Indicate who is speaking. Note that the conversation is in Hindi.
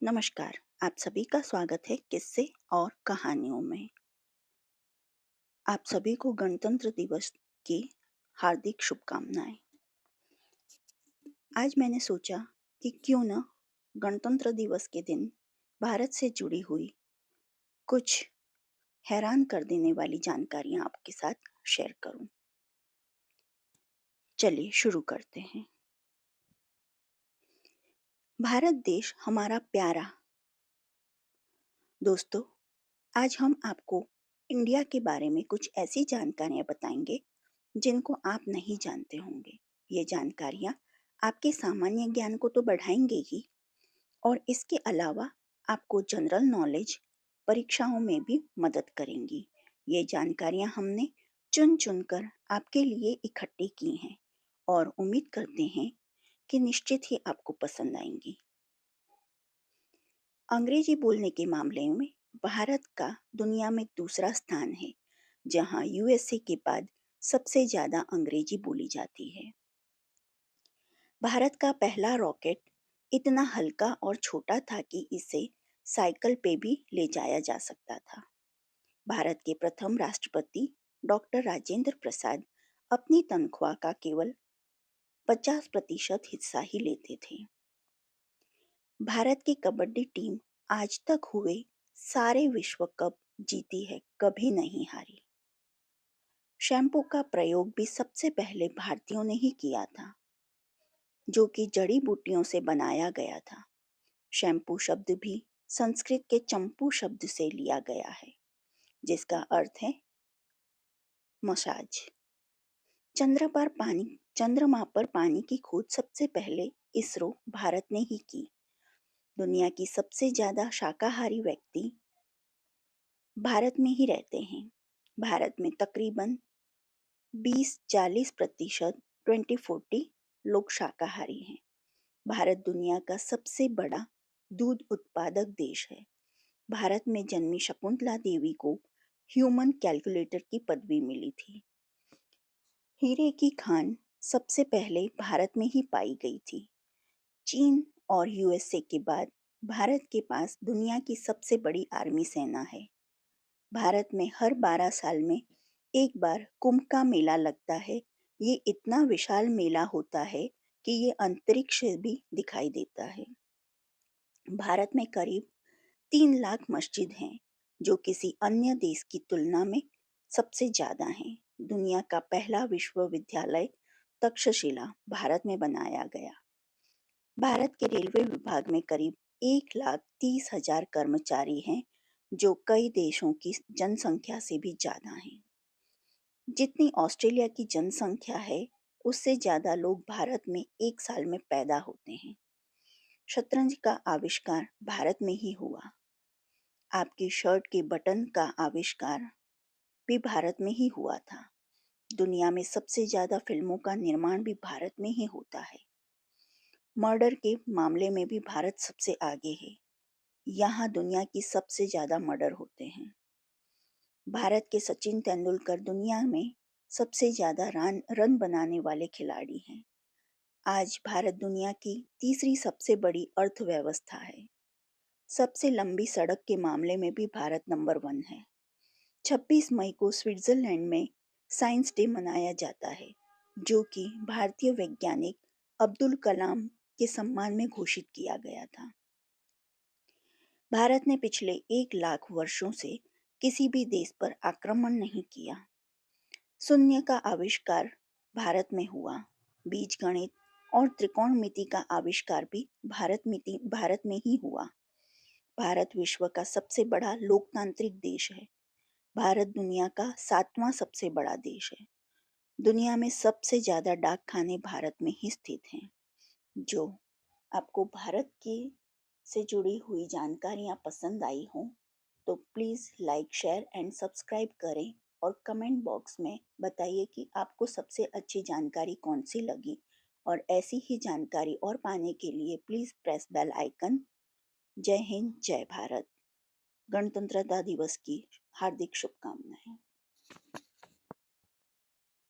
Speaker 1: नमस्कार। आप सभी का स्वागत है किस्से और कहानियों में। आप सभी को गणतंत्र दिवस की हार्दिक शुभकामनाएं। आज मैंने सोचा कि क्यों न गणतंत्र दिवस के दिन भारत से जुड़ी हुई कुछ हैरान कर देने वाली जानकारियां आपके साथ शेयर करूं। चलिए शुरू करते हैं। भारत देश हमारा प्यारा। दोस्तों, आज हम आपको इंडिया के बारे में कुछ ऐसी जानकारियां बताएंगे जिनको आप नहीं जानते होंगे। ये जानकारियां आपके सामान्य ज्ञान को तो बढ़ाएंगे ही, और इसके अलावा आपको जनरल नॉलेज परीक्षाओं में भी मदद करेंगी। ये जानकारियां हमने चुन चुनकर आपके लिए इकट्ठी की हैं और उम्मीद करते हैं कि निश्चित ही आपको पसंद आएंगी। अंग्रेजी बोलने के मामले में भारत का दुनिया में दूसरा स्थान है, जहां यूएसए के बाद सबसे ज्यादा अंग्रेजी बोली जाती है। भारत का पहला रॉकेट इतना हल्का और छोटा था कि इसे साइकिल पे भी ले जाया जा सकता था। भारत के प्रथम राष्ट्रपति डॉक्टर राजेंद्र प्रसाद अपनी तनख्वाह का केवल 50% हिस्सा ही लेते थे। भारत की कबड्डी टीम आज तक हुए सारे विश्व कप जीती है, कभी नहीं हारी। शैम्पू का प्रयोग भी सबसे पहले भारतीयों ने ही किया था, जो कि जड़ी बूटियों से बनाया गया था। शैम्पू शब्द भी संस्कृत के चंपू शब्द से लिया गया है, जिसका अर्थ है मसाज। चंद्रमा पर पानी की खोज सबसे पहले इसरो भारत ने ही की। दुनिया की सबसे ज्यादा शाकाहारी व्यक्ति भारत में ही रहते हैं। भारत में तकरीबन 20-40% 20-40 लोग शाकाहारी हैं। भारत दुनिया का सबसे बड़ा दूध उत्पादक देश है। भारत में जन्मी शकुंतला देवी को ह्यूमन कैलकुलेटर की पदवी मिली थी। हीरे की खान सबसे पहले भारत में ही पाई गई थी। चीन और यूएसए के बाद भारत के पास दुनिया की सबसे बड़ी आर्मी सेना है। भारत में हर 12 साल में एक बार कुंभ का मेला लगता है। ये इतना विशाल मेला होता है कि ये अंतरिक्ष से भी दिखाई देता है। भारत में करीब 3 लाख मस्जिद हैं, जो किसी अन्य देश की तुलना में सबसे ज्यादा हैं। दुनिया का पहला विश्वविद्यालय तक्षशिला भारत में बनाया गया। भारत के रेलवे विभाग में करीब 1,30,000 कर्मचारी हैं, जो कई देशों की जनसंख्या से भी ज्यादा हैं। जितनी ऑस्ट्रेलिया की जनसंख्या है, उससे ज्यादा लोग भारत में एक साल में पैदा होते हैं। शतरंज का आविष्कार भारत में ही हुआ। आपकी शर्ट के बटन का आविष्कार भी भारत में ही हुआ था। दुनिया में सबसे ज्यादा फिल्मों का निर्माण भी भारत में ही होता है। मर्डर के मामले में भी भारत सबसे आगे है। यहाँ दुनिया की सबसे ज्यादा मर्डर होते हैं। भारत के सचिन तेंदुलकर दुनिया में सबसे ज्यादा रन बनाने वाले खिलाड़ी हैं। आज भारत दुनिया की तीसरी सबसे बड़ी अर्थव्यवस्था है। सबसे लंबी सड़क के मामले में भी भारत नंबर 1 है। 26 मई को स्विट्जरलैंड में साइंस डे मनाया जाता है, जो कि भारतीय वैज्ञानिक अब्दुल कलाम के सम्मान में घोषित किया गया था। भारत ने पिछले 1 लाख वर्षों से किसी भी देश पर आक्रमण नहीं किया। शून्य का आविष्कार भारत में हुआ। बीजगणित और त्रिकोणमिति का आविष्कार भी भारत में ही हुआ। भारत विश्व का सबसे बड़ा लोकतांत्रिक देश है। भारत दुनिया का 7वां सबसे बड़ा देश है। दुनिया में सबसे ज्यादा डाक खाने भारत में ही स्थित हैं। जो आपको भारत की से जुड़ी हुई जानकारियाँ पसंद आई हों, तो please like, share and subscribe करें और कमेंट बॉक्स में बताइए कि आपको सबसे अच्छी जानकारी कौन सी लगी। और ऐसी ही जानकारी और पाने के लिए प्लीज़ प्रेस बेल आइकन। जय हिंद, जय भारत। गणतंत्रता दिवस की हार्दिक शुभकामनाएं।